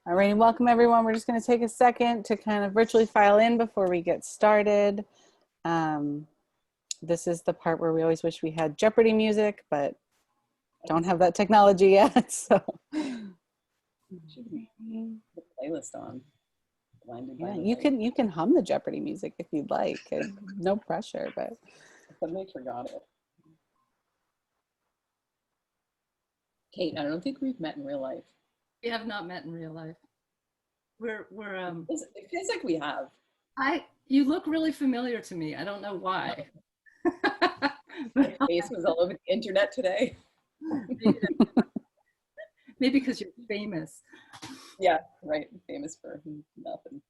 All righty, welcome everyone. We're just going to take a second to kind of virtually file in before we get started. This is the part where we always wish we had Jeopardy music, but don't have that technology yet. So, should we put the playlist on? Yeah, you can hum the Jeopardy music if you'd like. No pressure, but I suddenly forgot it. Kate, I don't think we've met in real life. We have not met in real life. It feels like we have. You look really familiar to me. I don't know why. My face was all over the internet today. Maybe because you're famous. Yeah, right. Famous for nothing.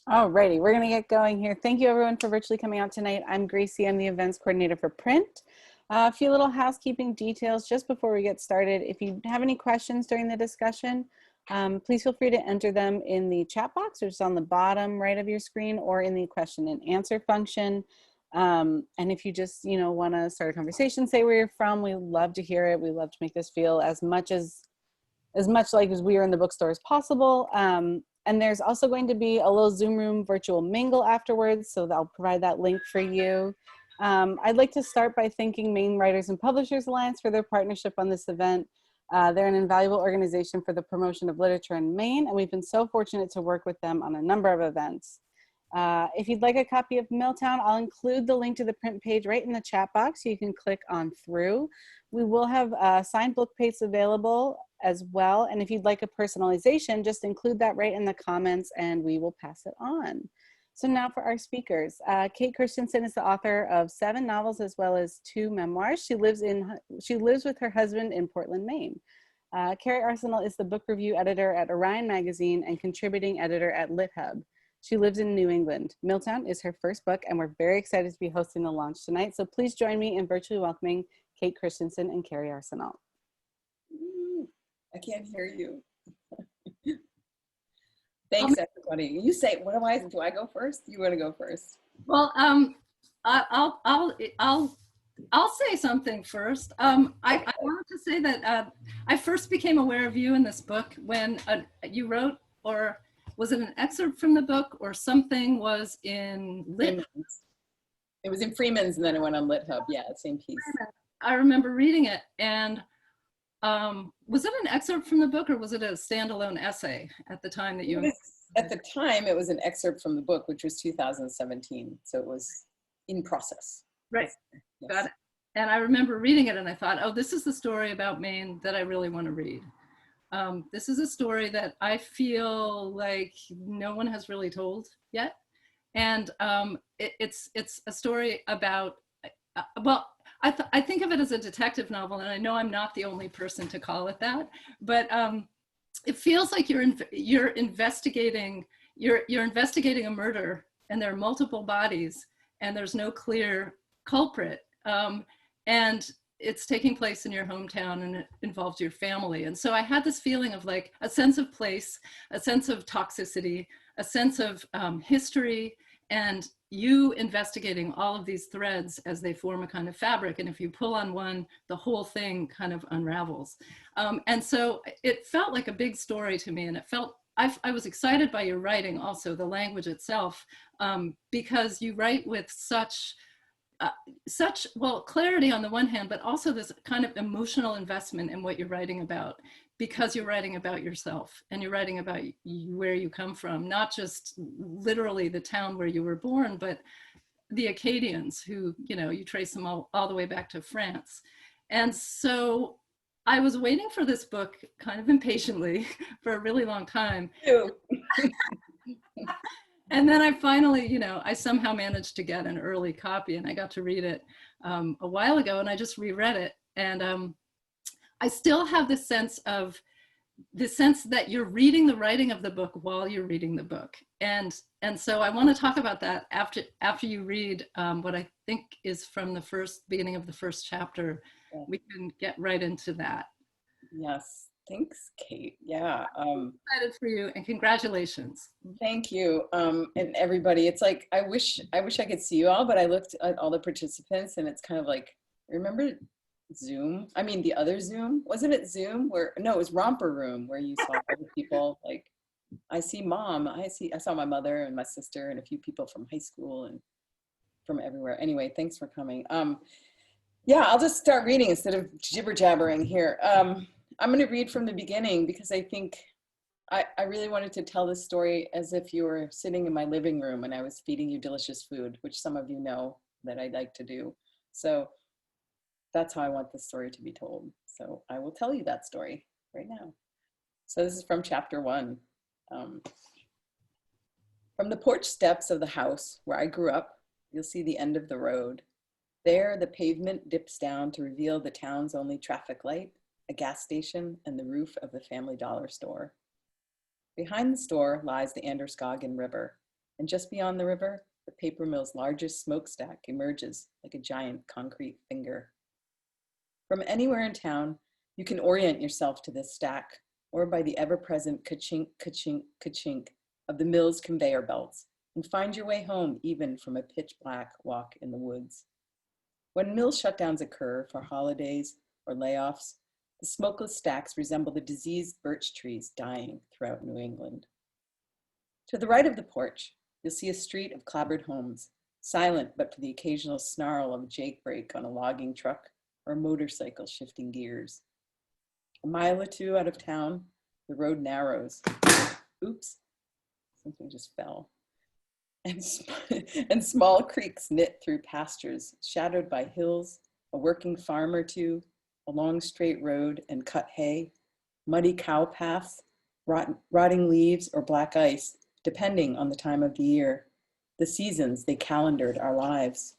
All righty, we're going to get going here. Thank you everyone for virtually coming out tonight. I'm Gracie. I'm the events coordinator for print. A few little housekeeping details just before we get started. If you have any questions during the discussion, please feel free to enter them in the chat box, which is on the bottom right of your screen, or in the question and answer function. And if you just, want to start a conversation, say where you're from, we love to hear it. We love to make this feel as much like as we are in the bookstore as possible. And there's also going to be a little Zoom room virtual mingle afterwards, so I'll provide that link for you. I'd like to start by thanking Maine Writers and Publishers Alliance for their partnership on this event. They're an invaluable organization for the promotion of literature in Maine, and we've been so fortunate to work with them on a number of events. If you'd like a copy of Milltown, I'll include the link to the print page right in the chat box, so you can click on through. We will have signed book pages available as well, and if you'd like a personalization, just include that right in the comments and we will pass it on. So now for our speakers. Kate Christensen is the author of 7 novels as well as 2 memoirs. She lives with her husband in Portland, Maine. Kerri Arsenault is the book review editor at Orion Magazine and contributing editor at LitHub. She lives in New England. Milltown is her first book, and we're very excited to be hosting the launch tonight. So please join me in virtually welcoming Kate Christensen and Kerri Arsenault. I can't hear you. Thanks, everybody. You say, do I go first? You want to go first? Well, I'll say something first. I wanted to say that I first became aware of you in this book when you wrote, or was it an excerpt from the book, or something was in Lit? It was in Freeman's, and then it went on LitHub. Yeah, same piece. I remember reading it, and was it an excerpt from the book, or was it a standalone essay at the time that you? At the time, it was an excerpt from the book, which was 2017. So it was in process. Right. Yes. Got it. And I remember reading it, and I thought, oh, this is the story about Maine that I really want to read. This is a story that I feel like no one has really told yet. And it's a story about, I think of it as a detective novel, and I know I'm not the only person to call it that, but it feels like you're investigating a murder, and there are multiple bodies, and there's no clear culprit, and it's taking place in your hometown, and it involves your family. And so I had this feeling of like a sense of place, a sense of toxicity, a sense of history, and you investigating all of these threads as they form a kind of fabric. And if you pull on one, the whole thing kind of unravels. And so it felt like a big story to me. And I was excited by your writing, also the language itself, because you write with such clarity on the one hand, but also this kind of emotional investment in what you're writing about, because you're writing about yourself, and you're writing about where you come from, not just literally the town where you were born, but the Acadians who, you trace them all the way back to France. And so I was waiting for this book kind of impatiently for a really long time. And then I finally, I somehow managed to get an early copy, and I got to read it a while ago, and I just reread it. And I still have this sense that you're reading the writing of the book while you're reading the book. And so I want to talk about that after you read what I think is from the beginning of the first chapter. Yeah. We can get right into that. Yes. Thanks, Kate. Yeah. I'm excited for you, and congratulations. Thank you. And everybody, it's like, I wish I could see you all, but I looked at all the participants, and it's kind of like, remember Zoom. I mean, the other Zoom. Wasn't it Zoom? Where, no, it was Romper Room, where you saw other people. Like, I see mom. I saw my mother and my sister and a few people from high school and from everywhere. Anyway, thanks for coming. Yeah, I'll just start reading instead of jibber jabbering here. I'm going to read from the beginning because I think I really wanted to tell this story as if you were sitting in my living room and I was feeding you delicious food, which some of you know that I like to do. So that's how I want this story to be told. So I will tell you that story right now. So this is from chapter 1. From the porch steps of the house where I grew up, you'll see the end of the road. There, the pavement dips down to reveal the town's only traffic light, a gas station, and the roof of the Family Dollar store. Behind the store lies the Androscoggin River, and just beyond the river, the paper mill's largest smokestack emerges like a giant concrete finger. From anywhere in town, you can orient yourself to this stack, or by the ever-present ka-chink, ka-chink, ka-chink of the mill's conveyor belts, and find your way home even from a pitch-black walk in the woods. When mill shutdowns occur for holidays or layoffs, the smokeless stacks resemble the diseased birch trees dying throughout New England. To the right of the porch, you'll see a street of clapboard homes, silent but for the occasional snarl of a jake brake on a logging truck or a motorcycle shifting gears. A mile or two out of town, the road narrows. Oops, something just fell. And small creeks knit through pastures, shadowed by hills, a working farm or two, a long straight road and cut hay, muddy cow paths, rotting leaves or black ice, depending on the time of the year, the seasons they calendared our lives.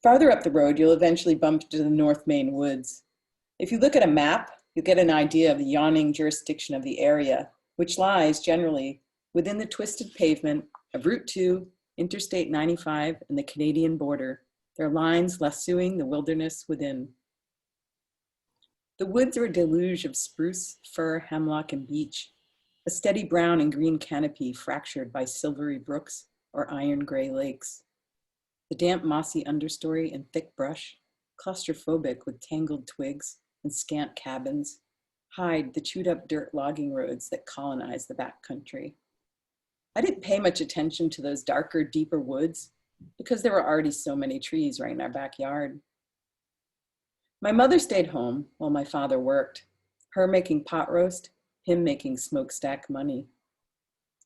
Farther up the road, you'll eventually bump into the North Maine woods. If you look at a map, you'll get an idea of the yawning jurisdiction of the area, which lies generally within the twisted pavement of Route 2, Interstate 95, and the Canadian border, their lines lassoing the wilderness within. The woods are a deluge of spruce, fir, hemlock, and beech, a steady brown and green canopy fractured by silvery brooks or iron gray lakes. The damp mossy understory and thick brush, claustrophobic with tangled twigs and scant cabins, hide the chewed up dirt logging roads that colonize the backcountry. I didn't pay much attention to those darker, deeper woods because there were already so many trees right in our backyard. My mother stayed home while my father worked, her making pot roast, him making smokestack money.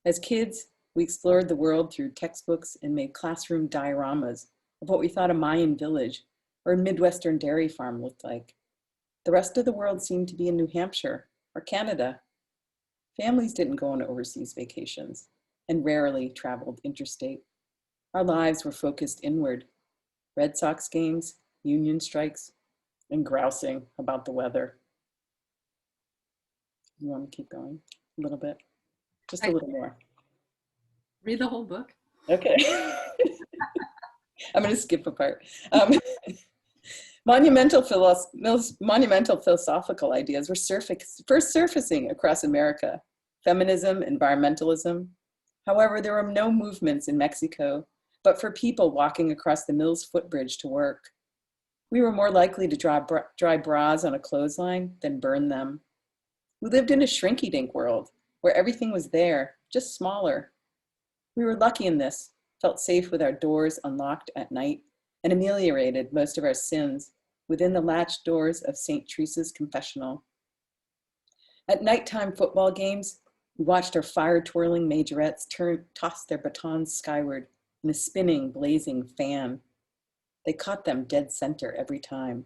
As kids, we explored the world through textbooks and made classroom dioramas of what we thought a Mayan village or a Midwestern dairy farm looked like. The rest of the world seemed to be in New Hampshire or Canada. Families didn't go on overseas vacations and rarely traveled interstate. Our lives were focused inward. Red Sox games, union strikes, and grousing about the weather. You want to keep going a little bit? Just a little more. Read the whole book. Okay. I'm going to skip a part. Monumental philosophical ideas were first surfacing across America. Feminism, environmentalism. However, there were no movements in Mexico, but for people walking across the mill's footbridge to work. We were more likely to dry bras on a clothesline than burn them. We lived in a shrinky-dink world where everything was there, just smaller. We were lucky in this, felt safe with our doors unlocked at night, and ameliorated most of our sins within the latched doors of St. Teresa's confessional. At nighttime football games, we watched our fire-twirling majorettes toss their batons skyward in a spinning, blazing fan. They caught them dead center every time.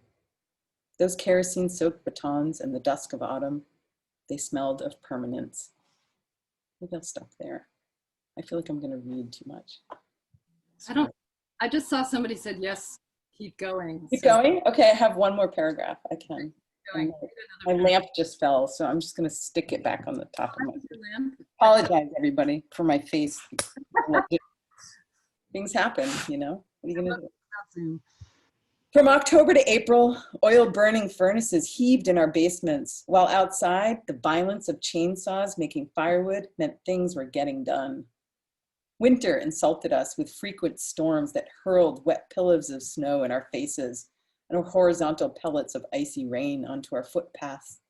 Those kerosene-soaked batons in the dusk of autumn, they smelled of permanence. Maybe I'll stop there. I feel like I'm going to read too much. I just saw somebody said, yes, keep going. Keep going? Okay, I have one more paragraph. I can. Going. My lamp just fell, so I'm just going to stick it back on the top of my lamp. Apologize, everybody, for my face. Things happen, you know? What are you going to do? From October to April, oil-burning furnaces heaved in our basements, while outside, the violence of chainsaws making firewood meant things were getting done. Winter insulted us with frequent storms that hurled wet pillows of snow in our faces, and horizontal pellets of icy rain onto our footpaths.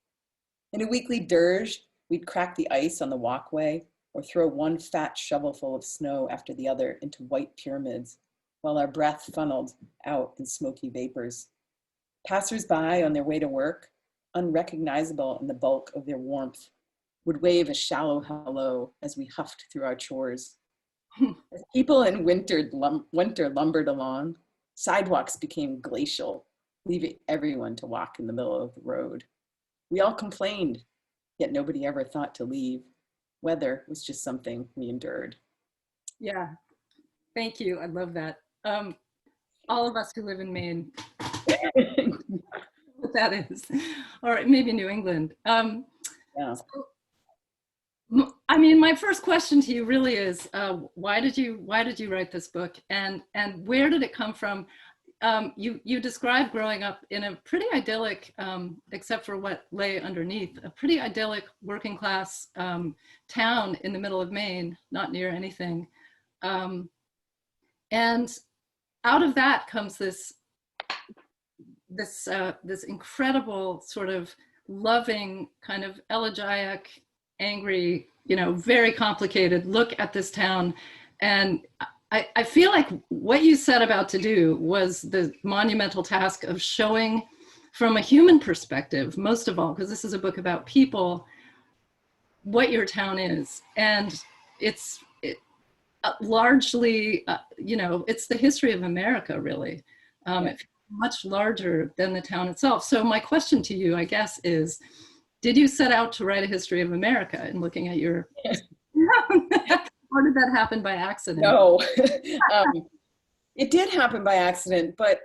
In a weekly dirge, we'd crack the ice on the walkway or throw one fat shovelful of snow after the other into white pyramids, while our breath funneled out in smoky vapors. Passers-by on their way to work, unrecognizable in the bulk of their warmth, would wave a shallow hello as we huffed through our chores. As people in winter lumbered along, sidewalks became glacial, leaving everyone to walk in the middle of the road. We all complained, yet nobody ever thought to leave. Weather was just something we endured. Yeah, thank you. I love that. All of us who live in Maine, what that is, or maybe New England. Yeah. So, I mean, my first question to you really is, why did you write this book, and where did it come from? You described growing up in a pretty idyllic, except for what lay underneath, a pretty idyllic working class town in the middle of Maine, not near anything. And out of that comes this incredible sort of loving, kind of elegiac, angry, very complicated look at this town. And I feel like what you set about to do was the monumental task of showing from a human perspective, most of all, because this is a book about people, what your town is. And it's largely, it's the history of America, really. It's much larger than the town itself. So my question to you, I guess, is, did you set out to write a history of America in looking at your... Or did that happen by accident? No, it did happen by accident, but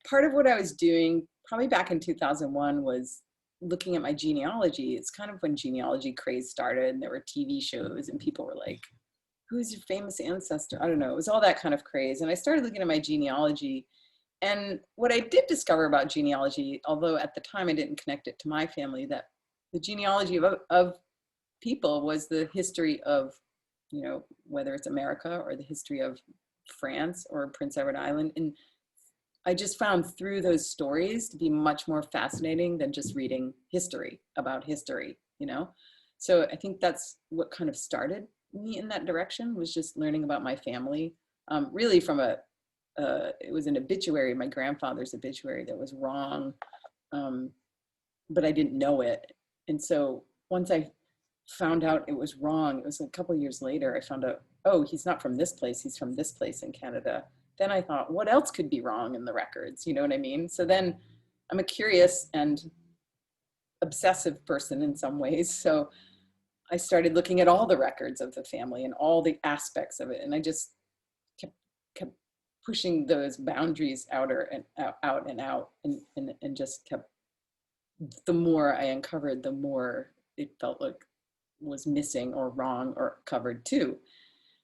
part of what I was doing probably back in 2001 was looking at my genealogy. It's kind of when genealogy craze started, and there were TV shows and people were like, who's your famous ancestor? I don't know. It was all that kind of craze. And I started looking at my genealogy, and what I did discover about genealogy, although at the time I didn't connect it to my family, that the genealogy of people was the history of, whether it's America or the history of France or Prince Edward Island. And I just found through those stories to be much more fascinating than just reading history about history, So I think that's what kind of started me in that direction, was just learning about my family, really from it was an obituary, my grandfather's obituary, that was wrong, but I didn't know it. And so once I found out it was wrong, it was a couple of years later, I found out, oh, he's not from this place, he's from this place in Canada. Then I thought, what else could be wrong in the records? You know what I mean? So then I'm a curious and obsessive person in some ways. So I started looking at all the records of the family and all the aspects of it. And I just kept pushing those boundaries out and just kept, the more I uncovered, the more it felt like was missing or wrong or covered too.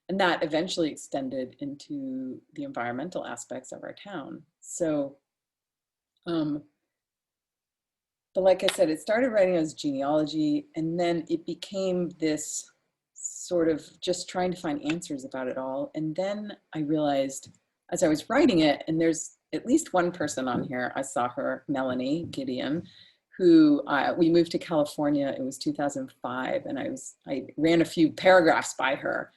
And that eventually extended into the environmental aspects of our town. So, but like I said, it started writing as genealogy, and then it became this sort of just trying to find answers about it all. And then I realized as I was writing it, and there's at least one person on here, I saw her, Melanie Gideon, who we moved to California. It was 2005, and I ran a few paragraphs by her,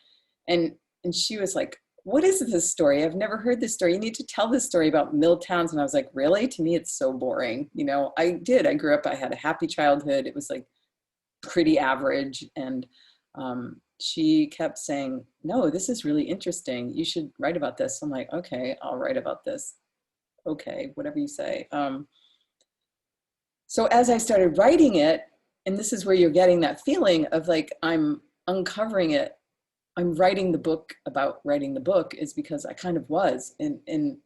and she was like, what is this story? I've never heard this story. You need to tell this story about mill towns. And I was like, really? To me, it's so boring. I grew up, I had a happy childhood. It was like pretty average. And she kept saying, no, this is really interesting. You should write about this. I'm like, okay, I'll write about this. Okay, whatever you say. So as I started writing it, and this is where you're getting that feeling of like, I'm uncovering it, I'm writing the book about writing the book, is because I kind of was. And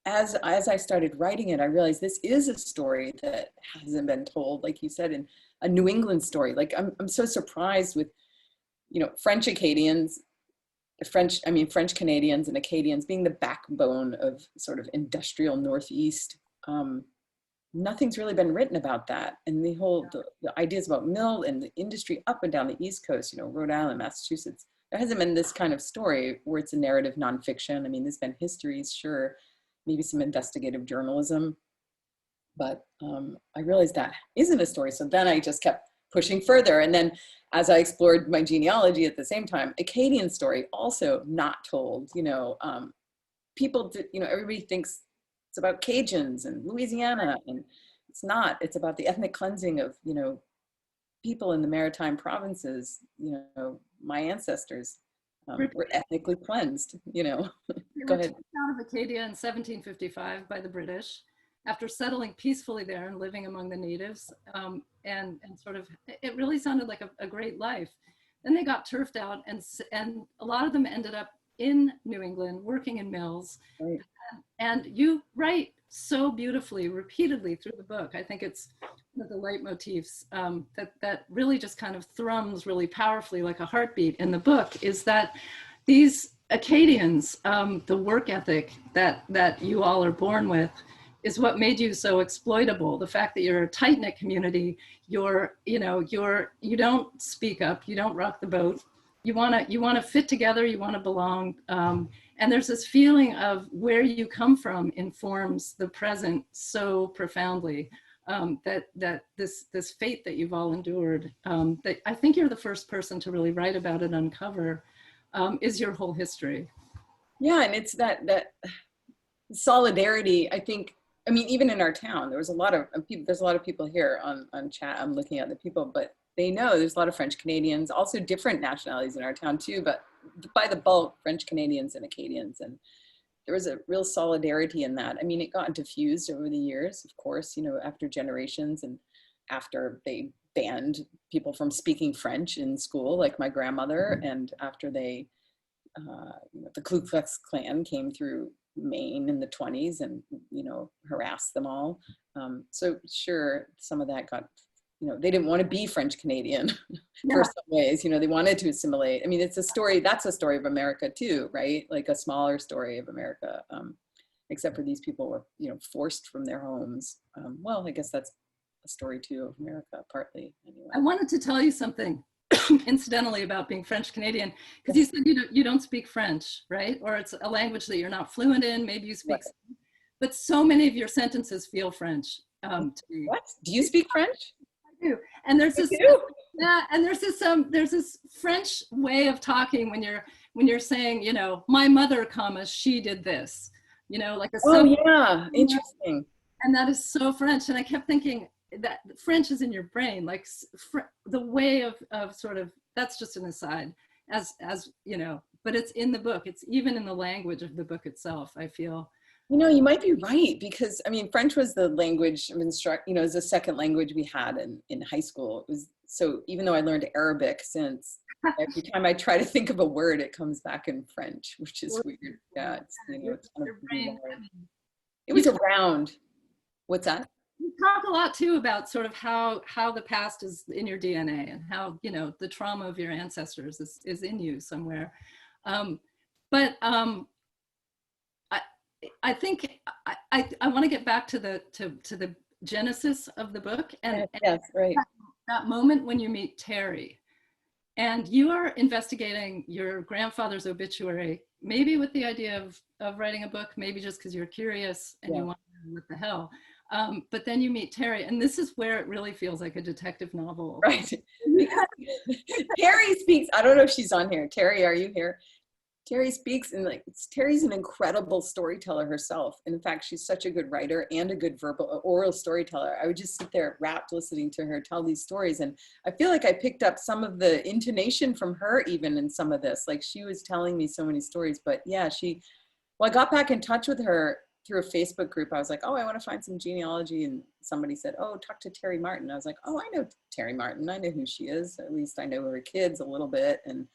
as I started writing it, I realized this is a story that hasn't been told, like you said, in a New England story. Like I'm so surprised with, French Acadians, French Canadians and Acadians being the backbone of sort of industrial Northeast. Nothing's really been written about that. And the ideas about mill and the industry up and down the East Coast, Rhode Island, Massachusetts, there hasn't been this kind of story where it's a narrative nonfiction. I mean, there's been histories, sure, maybe some investigative journalism. But I realized that isn't a story. So then I just kept pushing further. And then as I explored my genealogy at the same time, Acadian story also not told, people, everybody thinks it's about Cajuns and Louisiana, and it's not. It's about the ethnic cleansing of, people in the maritime provinces. My ancestors were ethnically cleansed, They Go were ahead. kicked out of Acadia in 1755 by the British after settling peacefully there and living among the natives. And sort of, it really sounded like a great life. Then they got turfed out, and a lot of them ended up in New England working in mills. Right. And you write so beautifully, repeatedly through the book. I think it's one of the leitmotifs that really just kind of thrums really powerfully like a heartbeat in the book, is that these Acadians, the work ethic that you all are born with, is what made you so exploitable. The fact that you're a tight-knit community, you don't speak up, you don't rock the boat. You want to fit together, you want to belong. And there's this feeling of where you come from informs the present so profoundly, that this fate that you've all endured, that I think you're the first person to really write about and uncover, is your whole history. Yeah, and it's that solidarity. I think, even in our town, there was a lot of people. There's a lot of people here on chat. I'm looking at the people, but they know there's a lot of French Canadians, also different nationalities in our town too, but by the bulk, French Canadians and Acadians. And there was a real solidarity in that. It got diffused over the years, of course, after generations, and after they banned people from speaking French in school, like my grandmother, and after they, the Ku Klux Klan came through Maine in the 1920s and, harassed them all. So sure, some of that got, they didn't want to be French Canadian for some ways, they wanted to assimilate. It's a story, that's a story of America too, right? Like a smaller story of America, except for these people were, forced from their homes. Well, I guess that's a story too of America, partly anyway. I wanted to tell you something incidentally about being French Canadian, because you said you don't speak French, right? Or it's a language that you're not fluent in, maybe you speak, right. But so many of your sentences feel French to me. What? Do you speak French? I do. And there's this, and there's this French way of talking when you're saying, my mother, she did this, like a. Oh yeah, interesting. And that is so French. And I kept thinking that French is in your brain, like the way of sort of, that's just an aside, as but it's in the book. It's even in the language of the book itself, I feel. You might be right, because French was the language of as a second language we had in high school. It was, so even though I learned Arabic since, every time I try to think of a word, it comes back in French, which is weird. Yeah, it's, it's kind of it was around. What's that? You talk a lot too about sort of how the past is in your DNA, and how the trauma of your ancestors is in you somewhere. I think I want to get back to the genesis of the book, and yes, right. That moment when you meet Terry, and you are investigating your grandfather's obituary, maybe with the idea of writing a book, maybe just because you're curious and you want to know what the hell. But then you meet Terry, and this is where it really feels like a detective novel. Right. Terry speaks. I don't know if she's on here. Terry, are you here? Terry speaks, and Terry's an incredible storyteller herself. And in fact, she's such a good writer and a good oral storyteller. I would just sit there rapt listening to her tell these stories. And I feel like I picked up some of the intonation from her even in some of this. Like, she was telling me so many stories. But yeah, I got back in touch with her through a Facebook group. I was like, oh, I want to find some genealogy. And somebody said, oh, talk to Terry Martin. I was like, oh, I know Terry Martin. I know who she is. At least I know her kids a little bit. And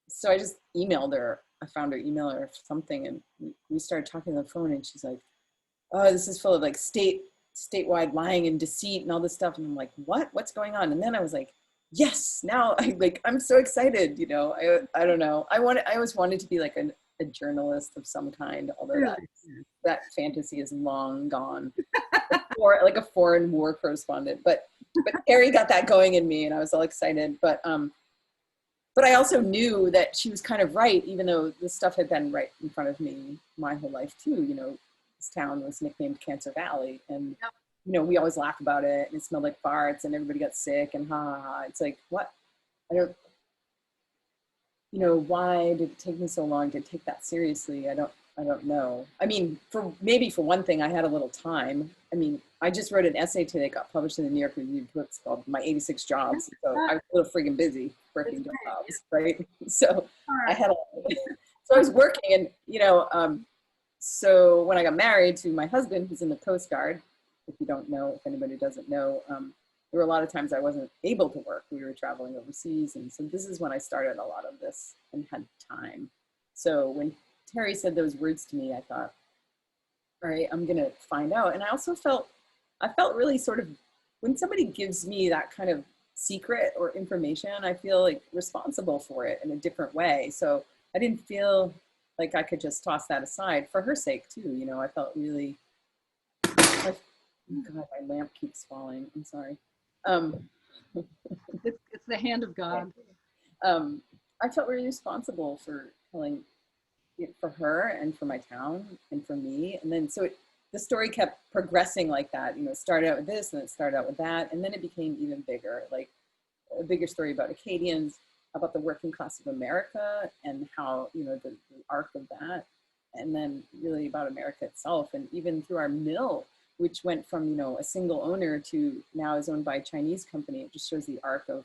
so I just emailed her. I found her email or something, and we started talking on the phone, and she's like, oh, this is full of like statewide lying and deceit and all this stuff. And I'm like, what's going on? And then I was like, yes, now I'm so excited. I don't know. I always wanted to be like a journalist of some kind, although that fantasy is long gone. Or like a foreign war correspondent, but Terry got that going in me, and I was all excited. But but I also knew that she was kind of right, even though this stuff had been right in front of me my whole life too. You know, this town was nicknamed Cancer Valley, and you know, we always laugh about it, and it smelled like farts, and everybody got sick, and ha ha ha. It's like, what? I don't, you know, why did it take me so long to take that seriously? I don't know. I mean, maybe for one thing, I had a little time. I mean, I just wrote an essay today that got published in the New York Review of Books called My 86 Jobs. So I was a little friggin' busy working jobs, right? So I had so I was working, and, you know, so when I got married to my husband, who's in the Coast Guard, if you don't know, if anybody doesn't know, there were a lot of times I wasn't able to work. We were traveling overseas. And so this is when I started a lot of this and had time. So when Terry said those words to me, I thought, all right, I'm going to find out. And I also felt really sort of, when somebody gives me that kind of secret or information, I feel like responsible for it in a different way. So I didn't feel like I could just toss that aside for her sake too. You know, I felt really, like, oh God, my lamp keeps falling. I'm sorry. It's the hand of God. I felt really responsible for telling it for her and for my town and for me. And then the story kept progressing like that. You know, it started out with this and it started out with that. And then it became even bigger, like a bigger story about Acadians, about the working class of America and how, you know, the arc of that. And then really about America itself. And even through our mill, which went from, you know, a single owner to now is owned by a Chinese company. It just shows the arc of,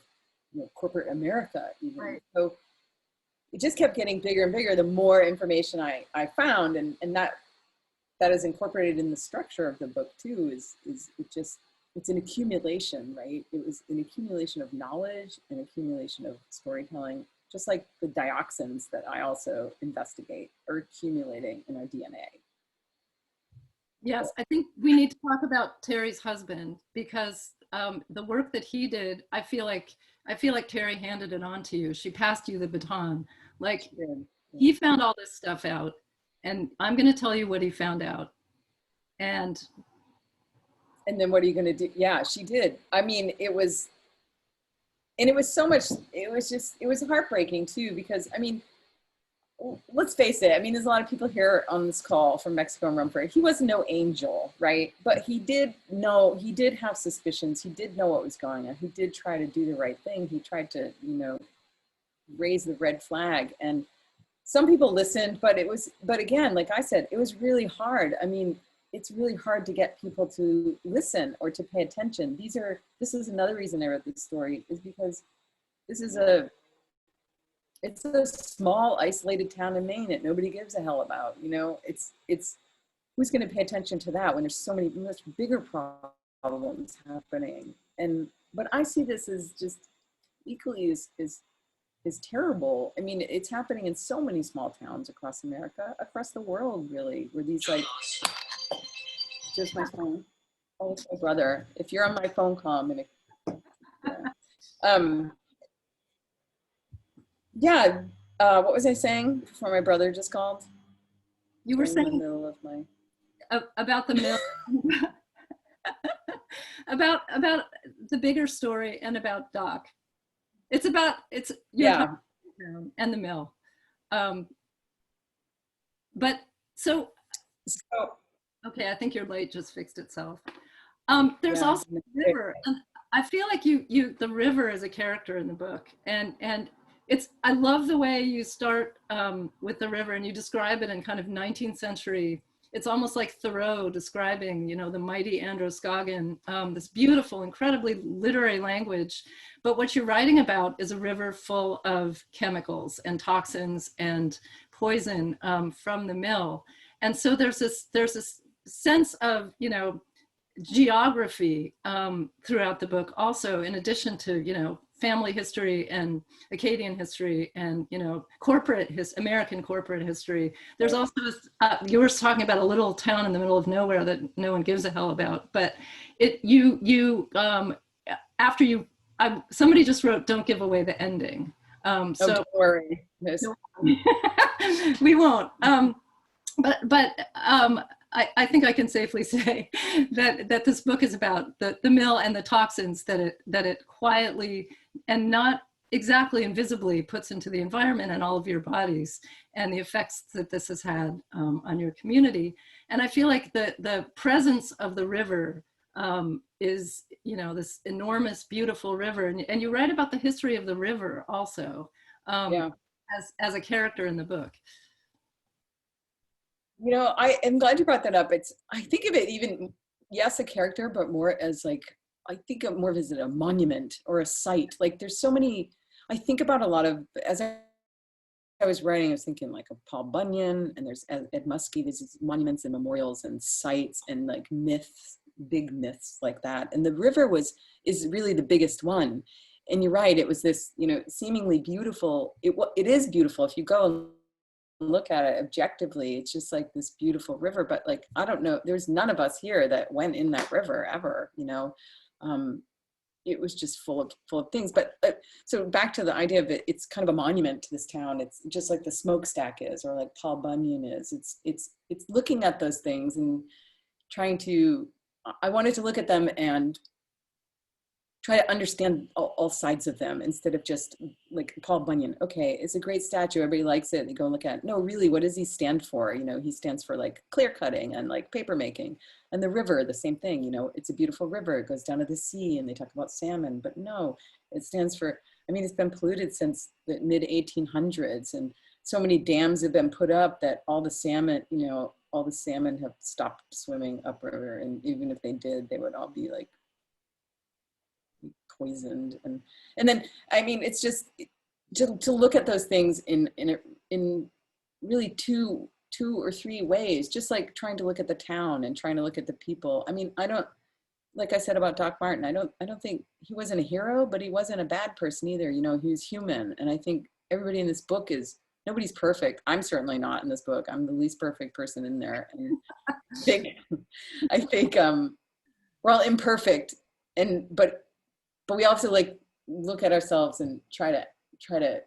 you know, corporate America even. Right. So it just kept getting bigger and bigger the more information I found, and that is incorporated in the structure of the book too, is it's an accumulation, right? It was an accumulation of knowledge, an accumulation of storytelling, just like the dioxins that I also investigate are accumulating in our DNA. Yes, I think we need to talk about Terry's husband, because the work that he did, I feel like Terry handed it on to you. She passed you the baton. Like, he found all this stuff out, and I'm going to tell you what he found out. And then what are you going to do? Yeah, she did. I mean, it was so much, it was heartbreaking too, because I mean, let's face it. I mean, there's a lot of people here on this call from Mexico and Rumford. He was no angel, right? But he did have suspicions. He did know what was going on. He did try to do the right thing. He tried to, you know, raise the red flag. And some people listened, but again, like I said, it was really hard. I mean, it's really hard to get people to listen or to pay attention. This is another reason I wrote this story, is because it's a small, isolated town in Maine that nobody gives a hell about. You know, it's who's going to pay attention to that when there's so many much bigger problems happening? But I see this as just equally is terrible. I mean, it's happening in so many small towns across America, across the world, really, where these, like, just my phone. Oh, it's my brother. If you're on my phone call, I'm gonna. Yeah. What was I saying before my brother just called? You were saying in the middle of my about the mill, about the bigger story, and about Doc. It's yeah, and the mill. But so okay, I think your light just fixed itself. There's also the river, and I feel like the river is a character in the book, and I love the way you start with the river, and you describe it in kind of 19th century. It's almost like Thoreau describing, you know, the mighty Androscoggin, this beautiful, incredibly literary language. But what you're writing about is a river full of chemicals and toxins and poison from the mill. And so there's this sense of, you know, geography throughout the book also, in addition to, you know, family history and Acadian history and, you know, American corporate history. There's also this, you were talking about a little town in the middle of nowhere that no one gives a hell about, but somebody just wrote, "Don't give away the ending." So don't worry. We won't. I think I can safely say that this book is about the mill and the toxins that it quietly and not exactly invisibly puts into the environment and all of your bodies, and the effects that this has had on your community. And I feel like the presence of the river is, you know, this enormous, beautiful river. And you write about the history of the river also, Yeah. as a character in the book. You know, I am glad you brought that up. I think of it even, yes, a character, but more as like, I think of more of as a monument or a site. Like there's so many, I think about a lot of, as I was writing, I was thinking like of Paul Bunyan, and there's Ed Muskie, there's these monuments and memorials and sites and like myths, big myths like that. And the river is really the biggest one. And you're right, it was this, you know, seemingly beautiful, it is beautiful. If you go and look at it objectively, it's just like this beautiful river, but like, I don't know, there's none of us here that went in that river ever, you know. It was just full of things. But so back to the idea of it, it's kind of a monument to this town. It's just like the smokestack is, or like Paul Bunyan is. It's looking at those things and trying to, I wanted to look at them and try to understand all sides of them, instead of just like Paul Bunyan. Okay, it's a great statue, everybody likes it, they go and look at it. No, really, what does he stand for? You know, he stands for like clear cutting and like paper making. And the river, the same thing, you know, it's a beautiful river, it goes down to the sea, and they talk about salmon, but no, it stands for, I mean, it's been polluted since the mid 1800s, and so many dams have been put up that all the salmon, you know, all the salmon have stopped swimming upriver, and even if they did, they would all be like poisoned. And then, I mean, it's just to look at those things in really two or three ways, just like trying to look at the town and trying to look at the people. I mean, I don't, like I said about Doc Martin, I don't think he wasn't a hero, but he wasn't a bad person either. You know, he was human. And I think everybody in this book nobody's perfect. I'm certainly not in this book. I'm the least perfect person in there. And I think we're all imperfect, but we also like look at ourselves and try to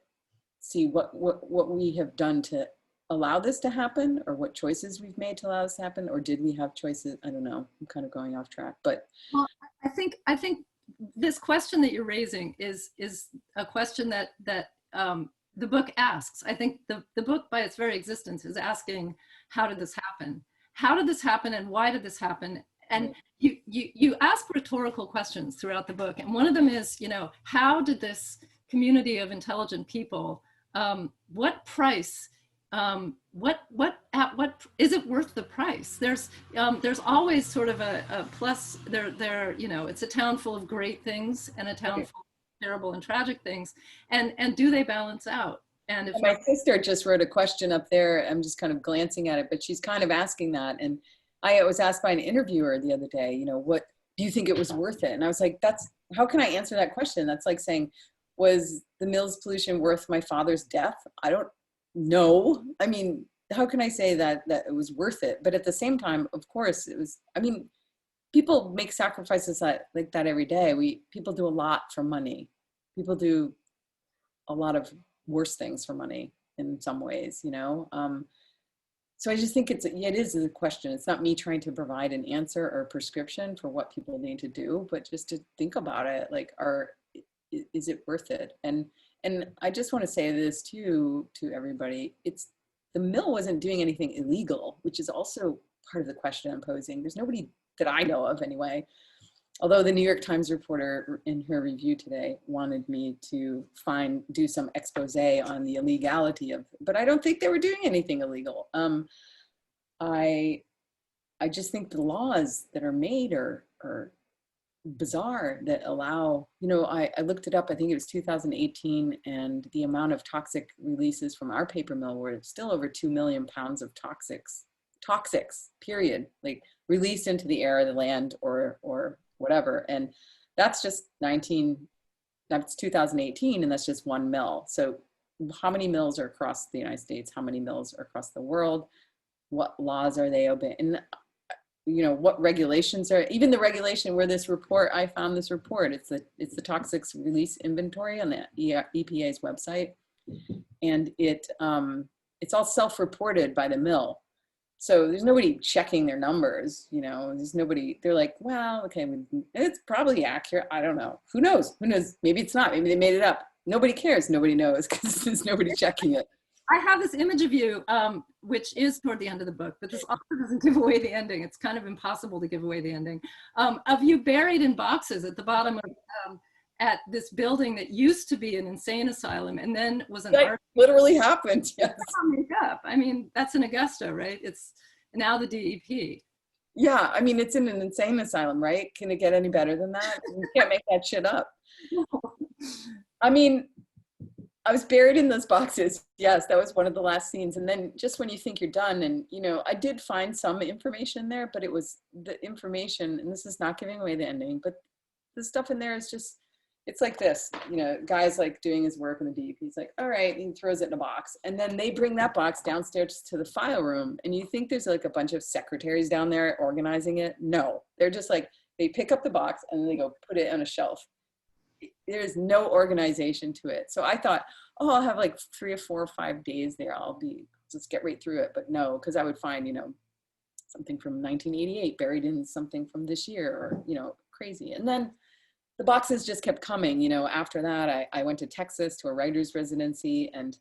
see what we have done to allow this to happen, or what choices we've made to allow this to happen, or did we have choices? I don't know. I'm kind of going off track, but well, I think this question that you're raising is a question that the book asks. I think the book by its very existence is asking, how did this happen? How did this happen, and why did this happen? And you ask rhetorical questions throughout the book. And one of them is, you know, how did this community of intelligent people, what price, what is it worth the price? There's always sort of a plus there, you know, it's a town full of great things and a town full of terrible and tragic things. And do they balance out? And if my sister just wrote a question up there, I'm just kind of glancing at it, but she's kind of asking that. And I was asked by an interviewer the other day, you know, what do you think it was worth it? And I was like, how can I answer that question? That's like saying, was the Mills pollution worth my father's death? I don't know. I mean, how can I say that it was worth it? But at the same time, of course, it was, I mean, people make sacrifices like that every day. People do a lot for money. People do a lot of worse things for money in some ways, you know? So I just think it is a question. It's not me trying to provide an answer or a prescription for what people need to do, but just to think about it, like, is it worth it? And I just want to say this too, to everybody. The mill wasn't doing anything illegal, which is also part of the question I'm posing. There's nobody that I know of anyway. Although the New York Times reporter in her review today wanted me to do some expose on the illegality but I don't think they were doing anything illegal. I just think the laws that are made are bizarre, that allow, you know, I looked it up, I think it was 2018, and the amount of toxic releases from our paper mill were still over 2 million pounds of toxics, period, like released into the air, the land, or whatever. And that's just 2018, and that's just one mill. So how many mills are across the United States? How many mills are across the world? What laws are they obeying? And, you know, what regulations are, even the regulation where I found this report, it's the toxics release inventory on the EPA's website. And it's all self-reported by the mill. So there's nobody checking their numbers, you know, they're like, well, okay, it's probably accurate. I don't know. Who knows? Maybe it's not, maybe they made it up. nobody cares. Nobody knows because there's nobody checking it. I have this image of you, which is toward the end of the book, but this also doesn't give away the ending. It's kind of impossible to give away the ending. Of you buried in boxes at the bottom of at this building that used to be an insane asylum and then was an That art. literally happened. Yes. I mean, that's in Augusta, right? It's now the DEP. Yeah, I mean, it's in an insane asylum, right? Can it get any better than that? You can't make that shit up. I mean, I was buried in those boxes. Yes, that was one of the last scenes. And then just when you think you're done, and, you know, I did find some information there, but it was the information, and this is not giving away the ending, but the stuff in there is just, it's like this, you know, guy's like doing his work in the DEP. He's like, all right, and he throws it in a box. And then they bring that box downstairs to the file room. And you think there's like a bunch of secretaries down there organizing it. No, they're just like, they pick up the box and then they go put it on a shelf. There's no organization to it. So I thought, oh, I'll have like 3 or 4 or 5 days there. I'll just get right through it. But no, because I would find, you know, something from 1988 buried in something from this year, or, you know, crazy. And then the boxes just kept coming. You know, after that, I went to Texas to a writer's residency. And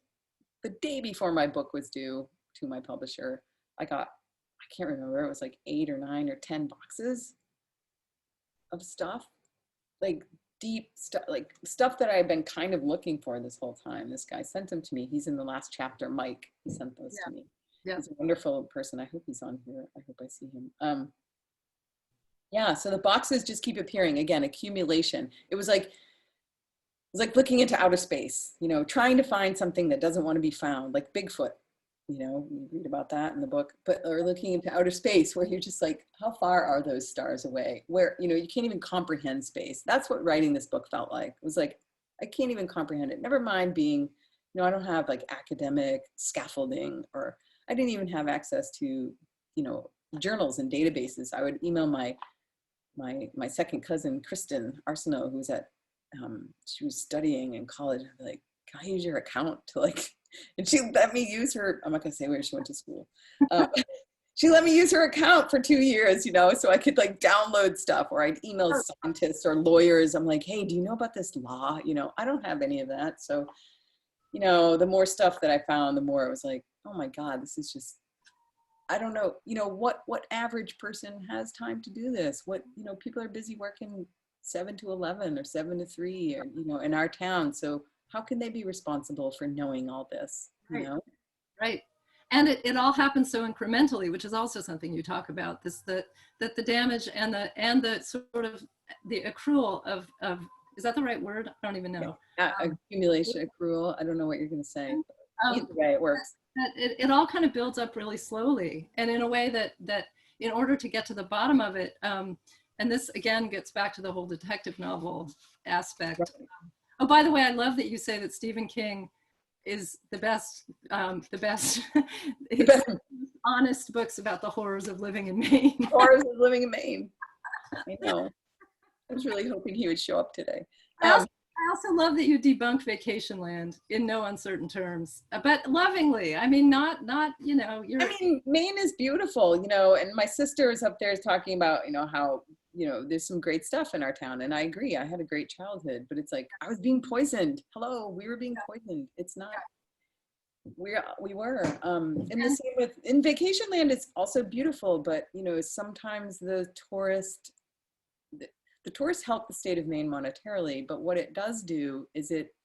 the day before my book was due to my publisher, I can't remember, it was like 8 or 9 or 10 boxes of stuff. Like deep stuff, like stuff that I've been kind of looking for this whole time. This guy sent them to me. He's in the last chapter, Mike. He sent those to me. Yeah. He's a wonderful person. I hope he's on here. I hope I see him. Yeah, so the boxes just keep appearing. Again, accumulation. It was like looking into outer space, you know, trying to find something that doesn't want to be found, like Bigfoot. You know, you read about that in the book, or looking into outer space, where you're just like, how far are those stars away? Where, you know, you can't even comprehend space. That's what writing this book felt like. It was like, I can't even comprehend it. Never mind being, you know, I don't have like academic scaffolding, or I didn't even have access to, you know, journals and databases. I would email my second cousin, Kerri Arsenault, who was she was studying in college. I'd be like, can I use your account to like, and she let me use her, I'm not gonna say where she went to school. She let me use her account for 2 years, you know, so I could like download stuff, or I'd email scientists or lawyers. I'm like, hey, do you know about this law? You know, I don't have any of that. So, you know, the more stuff that I found, the more it was like, oh my God, this is just, I don't know, you know, what average person has time to do this? What, you know, people are busy working 7 to 11 or 7 to 3, or, you know, in our town. So how can they be responsible for knowing all this, you know? Right. And it all happens so incrementally, which is also something you talk about, that the damage and the sort of the accrual of is that the right word? I don't even know. Accumulation, accrual. I don't know what you're going to say. Either way, it works. It all kind of builds up really slowly, and in a way that in order to get to the bottom of it, and this again gets back to the whole detective novel aspect. Right. Oh, by the way, I love that you say that Stephen King is the best honest books about the horrors of living in Maine. Horrors of living in Maine. I know. I was really hoping he would show up today. I also love that you debunk Vacation Land in no uncertain terms, but lovingly. I mean, not you know. I mean, Maine is beautiful, you know, and my sister is up there talking about, you know, how, you know, there's some great stuff in our town, and I agree. I had a great childhood, but it's like I was being poisoned. Hello, we were being poisoned. It's not. We were. And the same with in Vacation Land. It's also beautiful, but you know, sometimes the tourists help the state of Maine monetarily, but what it does do is it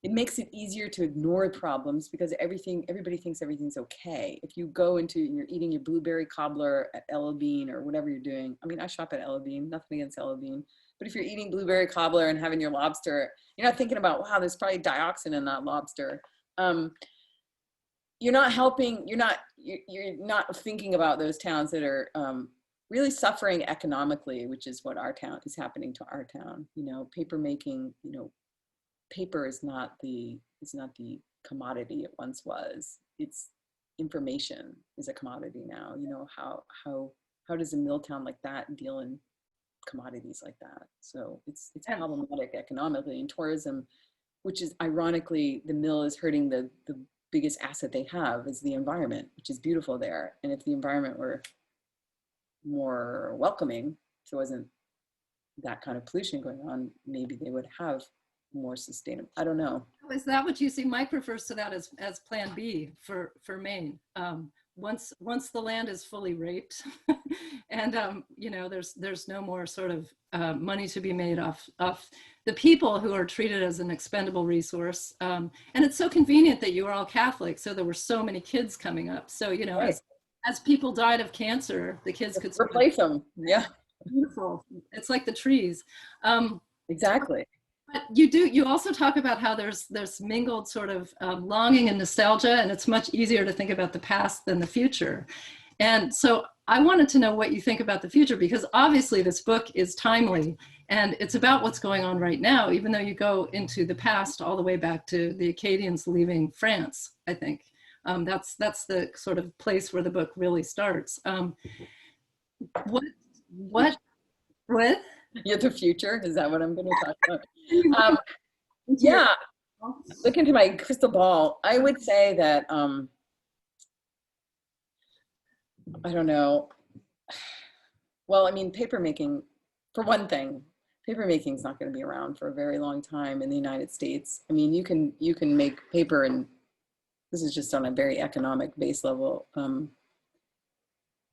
makes it easier to ignore problems, because everybody thinks everything's okay. If you go and you're eating your blueberry cobbler at Ella Bean or whatever you're doing. I mean, I shop at Ella Bean, nothing against Ella Bean, but if you're eating blueberry cobbler and having your lobster, you're not thinking about, wow, there's probably dioxin in that lobster. You're not helping, you're not thinking about those towns that are really suffering economically, which is what is happening to our town. You know, paper making, you know, paper is not the commodity it once was. It's information is a commodity now. You know, how does a mill town like that deal in commodities like that? So it's problematic economically. And tourism, which is ironically, the mill is hurting the biggest asset they have is the environment, which is beautiful there. And if the environment were more welcoming, if there wasn't that kind of pollution going on, maybe they would have more sustainable. I don't know. Is that what you see? Mike refers to that as Plan B for Maine. Once the land is fully raped, and you know, there's no more sort of money to be made off the people who are treated as an expendable resource. And it's so convenient that you are all Catholic, so there were so many kids coming up. So you know, Right. as people died of cancer, the kids could sort Replace them. Yeah, beautiful. It's like the trees. exactly. But you also talk about how there's mingled sort of longing and nostalgia, and it's much easier to think about the past than the future. And so I wanted to know what you think about the future, because obviously this book is timely and it's about what's going on right now, even though you go into the past all the way back to the Acadians leaving France, I think. That's the sort of place where the book really starts. What? You're the future. Is that what I'm going to talk about? Yeah. Look into my crystal ball. I would say that, I don't know. Well, I mean, paper making, for one thing, paper making is not going to be around for a very long time in the United States. I mean, you can make paper, and this is just on a very economic base level.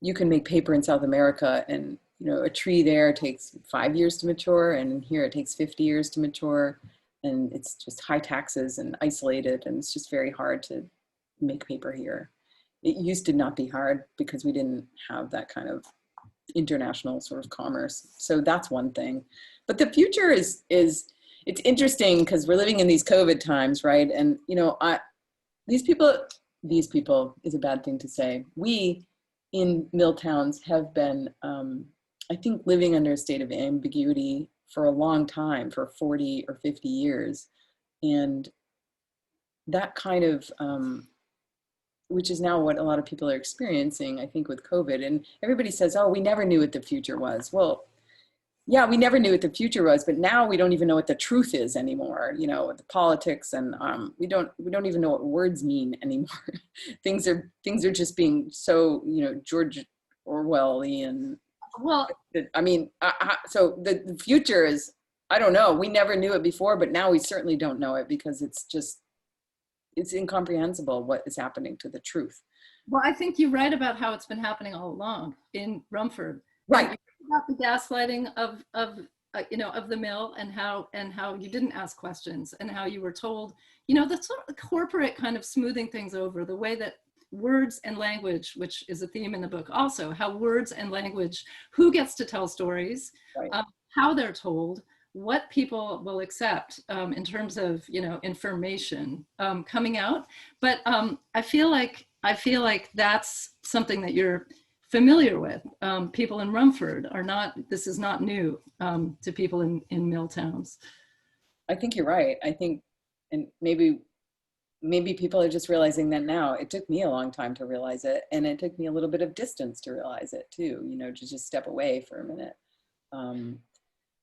You can make paper in South America, and you know, a tree there takes 5 years to mature, and here it takes 50 years to mature, and it's just high taxes and isolated, and it's just very hard to make paper here. It used to not be hard because we didn't have that kind of international sort of commerce. So that's one thing. But the future is it's interesting because we're living in these COVID times, right? And you know, these people is a bad thing to say. We in mill towns have been, I think, living under a state of ambiguity for a long time, for 40 or 50 years. And that kind of, which is now what a lot of people are experiencing, I think, with COVID. And everybody says, oh, we never knew what the future was. Well, yeah, we never knew what the future was, but now we don't even know what the truth is anymore, you know, with the politics, and we don't even know what words mean anymore. things are just being so, you know, George Orwellian. Well, I mean, so the future is, I don't know. We never knew it before, but now we certainly don't know it, because it's incomprehensible what is happening to the truth. Well, I think you write about how it's been happening all along in Rumford. Right. About the gaslighting of you know, of the mill, and how you didn't ask questions, and how you were told, you know, the sort of corporate kind of smoothing things over, the way that words and language, which is a theme in the book also, how words and language, who gets to tell stories, Right. How they're told, what people will accept in terms of, you know, information coming out. But I feel like that's something that you're familiar with. People in Rumford are not, this is not new to people in mill towns. I think you're right. I think, and maybe people are just realizing that now. It took me a long time to realize it, and it took me a little bit of distance to realize it too, you know, to just step away for a minute.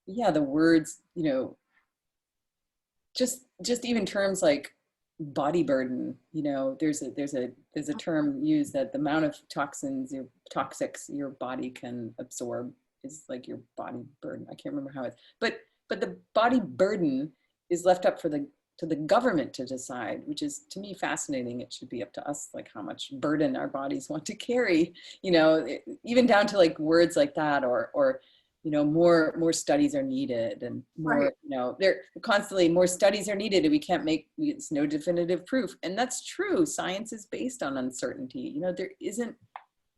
Yeah, the words, you know, just even terms like body burden, you know, there's a term used that the amount of toxics your body can absorb is like your body burden. I can't remember how it's, but the body burden is left up to the government to decide, which is, to me, fascinating. It should be up to us, like how much burden our bodies want to carry, you know, even down to like words like that, or you know, more studies are needed, and more, right. You know, they're constantly more studies are needed, and we can't make, it's no definitive proof. And that's true. Science is based on uncertainty. You know,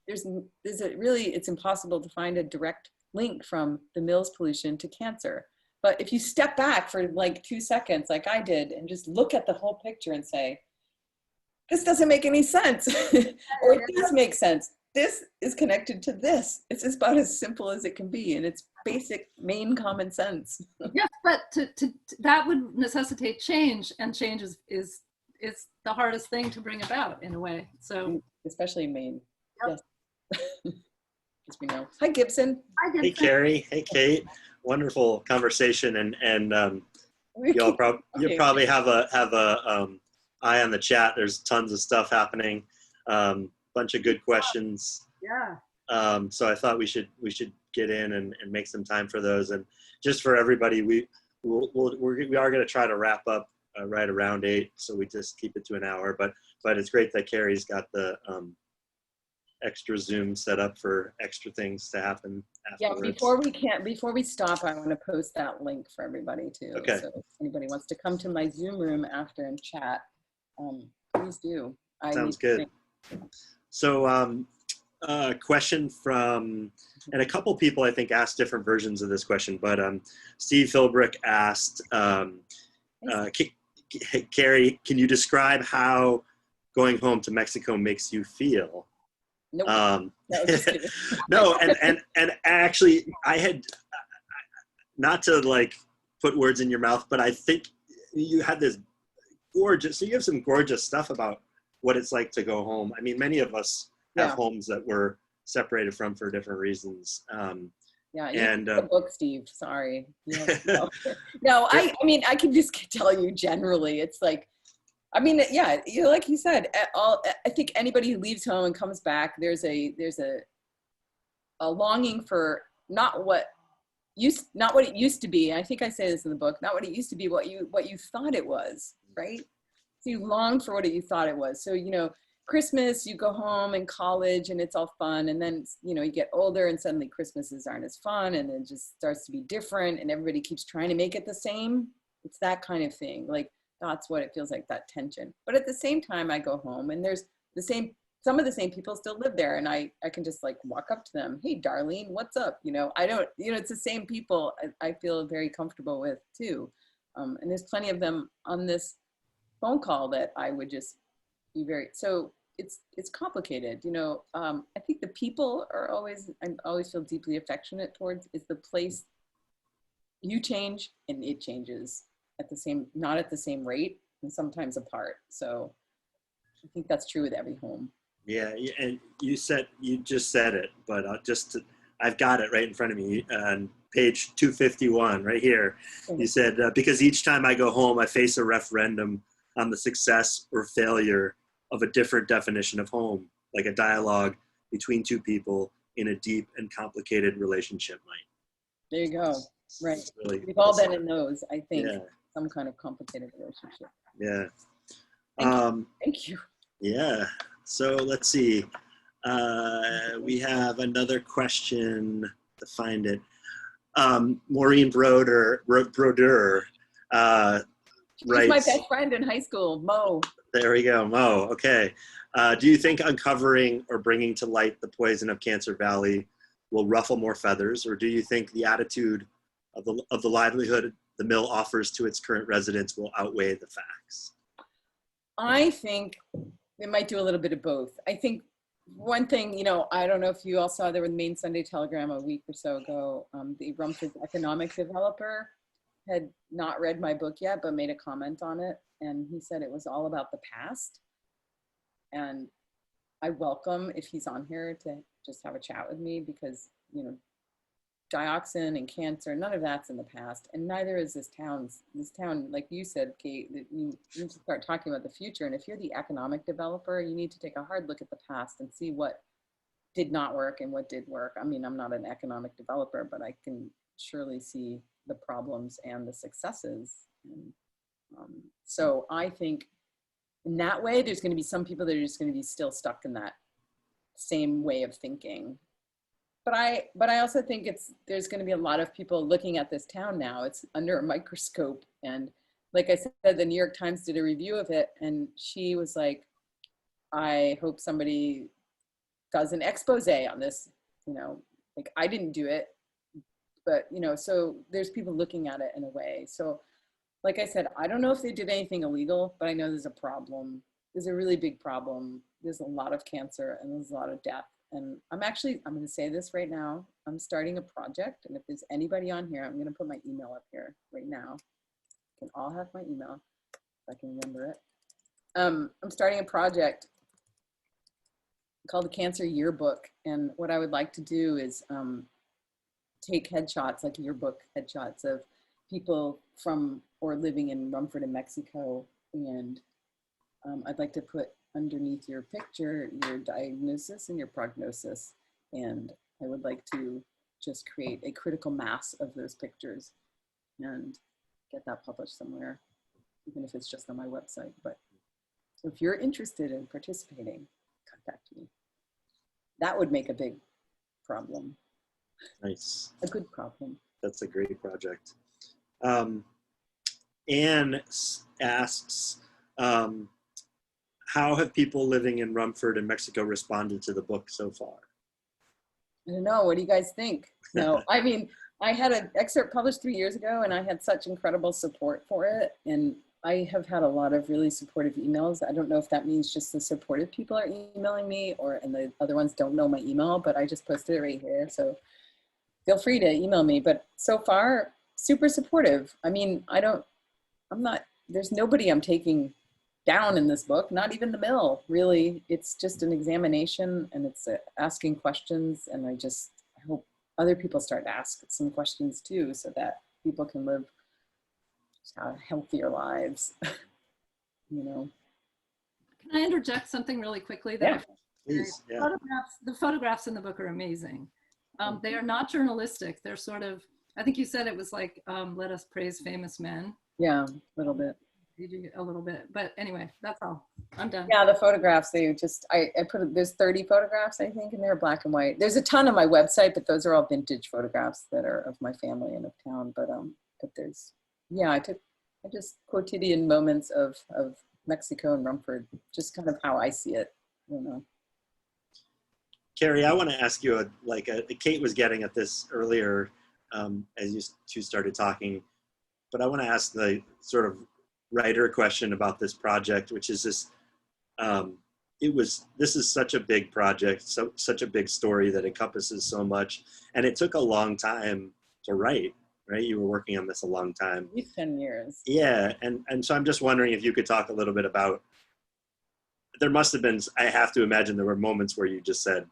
it's impossible to find a direct link from the mills pollution to cancer. But if you step back for like 2 seconds, like I did, and just look at the whole picture and say, this doesn't make any sense, or it does make sense. This is connected to this. It's about as simple as it can be, and it's basic Maine common sense. Yes, but that would necessitate change, and change is the hardest thing to bring about in a way. So especially in Maine. Yep. Yes. As we know. Hi, Gibson. Hi, Gibson. Hey, Kerri. Hey, Kate. Wonderful conversation, and you'll probably have a eye on the chat. There's tons of stuff happening. Bunch of good questions. Yeah. So I thought we should get in and make some time for those. And just for everybody, we are going to try to wrap up right around 8, so we just keep it to an hour. But it's great that Kerri's got the extra Zoom set up for extra things to happen afterwards. Yeah, before we stop, I want to post that link for everybody too. Okay. So if anybody wants to come to my Zoom room after and chat, please do. Sounds good. So question from, and a couple people I think asked different versions of this question, but Steve Philbrick asked, Kerri, can you describe how going home to Mexico makes you feel? Nope. No, just kidding. No, and actually I had, not to like put words in your mouth, but I think you had this gorgeous, so you have some gorgeous stuff about what it's like to go home. I mean, many of us have homes that we're separated from for different reasons. Yeah, you and the book, Steve. Sorry. No, I mean, I can just tell you generally. It's like, I mean, yeah, like you said, I think anybody who leaves home and comes back, there's a longing for not what it used to be. I think I say this in the book. Not what it used to be, what you thought it was, right? So you long for what you thought it was. So Christmas, you go home in college and it's all fun, and then you get older and suddenly Christmases aren't as fun, and it just starts to be different, and everybody keeps trying to make it the same. It's that kind of thing. Like, that's what it feels like, that tension. But at the same time, I go home and there's some of the same people still live there, and I can just like walk up to them. Hey, Darlene, what's up? I don't, it's the same people I feel very comfortable with too. And there's plenty of them on this phone call that I would just be so it's complicated. I think the people I always feel deeply affectionate towards is the place. You change and it changes not at the same rate, and sometimes apart. So I think that's true with every home. Yeah, and you just said it, but I've got it right in front of me on page 251 right here. You said, because each time I go home, I face a referendum on the success or failure of a different definition of home, like a dialogue between two people in a deep and complicated relationship might. There you go. Right. Really, we've all been in those, I think. Yeah. Some kind of complicated relationship. Yeah. Thank you. Yeah. So let's see. We have another question to find it. Maureen Broder writes, my best friend in high school, Mo. There we go, Mo. Okay. Do you think uncovering or bringing to light the poison of Cancer Valley will ruffle more feathers, or do you think the attitude of the livelihood the mill offers to its current residents will outweigh the facts? I think it might do a little bit of both. I think one thing, I don't know if you all saw there with Maine Sunday Telegram a week or so ago, the Rumford economic developer had not read my book yet, but made a comment on it. And he said it was all about the past. And I welcome if he's on here to just have a chat with me, because, dioxin and cancer, none of that's in the past. And neither is this town, like you said, Kate, that you need to start talking about the future. And if you're the economic developer, you need to take a hard look at the past and see what did not work and what did work. I mean, I'm not an economic developer, but I can surely see the problems and the successes. And, so I think in that way, there's going to be some people that are just going to be still stuck in that same way of thinking. But I also think there's going to be a lot of people looking at this town now. It's under a microscope. And like I said, the New York Times did a review of it, and she was like, I hope somebody does an expose on this, like I didn't do it, but, so there's people looking at it in a way. So like I said, I don't know if they did anything illegal, but I know there's a problem. There's a really big problem. There's a lot of cancer and there's a lot of death. And I'm going to say this right now. I'm starting a project. And if there's anybody on here, I'm going to put my email up here right now. You can all have my email if I can remember it. I'm starting a project called the Cancer Yearbook. And what I would like to do is take headshots, like yearbook headshots of people from or living in Rumford in Mexico. And I'd like to put underneath your picture your diagnosis and your prognosis. And I would like to just create a critical mass of those pictures and get that published somewhere, even if it's just on my website. But if you're interested in participating, contact me. That would make a big problem. Nice. A good problem. That's a great project. Anne asks, how have people living in Rumford and Mexico responded to the book so far? I don't know. What do you guys think? No, I mean, I had an excerpt published 3 years ago and I had such incredible support for it. And I have had a lot of really supportive emails. I don't know if that means just the supportive people are emailing me and the other ones don't know my email, but I just posted it right here. So feel free to email me. But so far, super supportive. I mean, there's nobody I'm taking down in this book, not even the mill, really. It's just an examination and it's asking questions. And I hope other people start to ask some questions too, so that people can live healthier lives, you know. Can I interject something really quickly? Yeah, please. Yeah. The photographs in the book are amazing. They are not journalistic. They're sort of, I think you said it was like, let us praise famous men. Yeah, a little bit. A little bit, but anyway, that's all. I'm done. Yeah, the photographs, I put, there's 30 photographs, I think, and they're black and white. There's a ton on my website, but those are all vintage photographs that are of my family and of town. But there's, yeah, I just quotidian moments of Mexico and Rumford, just kind of how I see it, you know. Kerri, I want to ask you, Kate was getting at this earlier as you two started talking, but I want to ask the sort of writer question about this project, which is this, this is such a big project, such a big story that encompasses so much, and it took a long time to write, right? You were working on this a long time. At least 10 years. Yeah, and so I'm just wondering if you could talk a little bit about, there must have been, I have to imagine there were moments where you just said,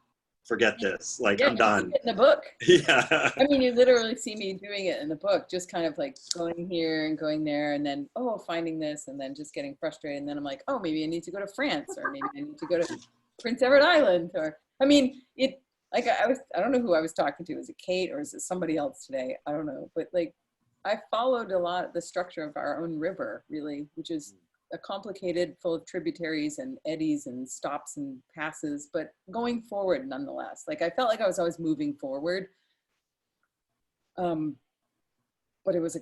forget this, like, yeah, I'm done. In the book. Yeah. I mean, you literally see me doing it in the book, just kind of like going here and going there and then, finding this and then just getting frustrated. And then I'm like, maybe I need to go to France, or maybe I need to go to Prince Edward Island, or, I mean, I don't know who I was talking to. Is it Kate or is it somebody else today? I don't know. But like, I followed a lot of the structure of our own river, really, which is a complicated, full of tributaries and eddies and stops and passes, but going forward nonetheless. Like, I felt like I was always moving forward. But it was a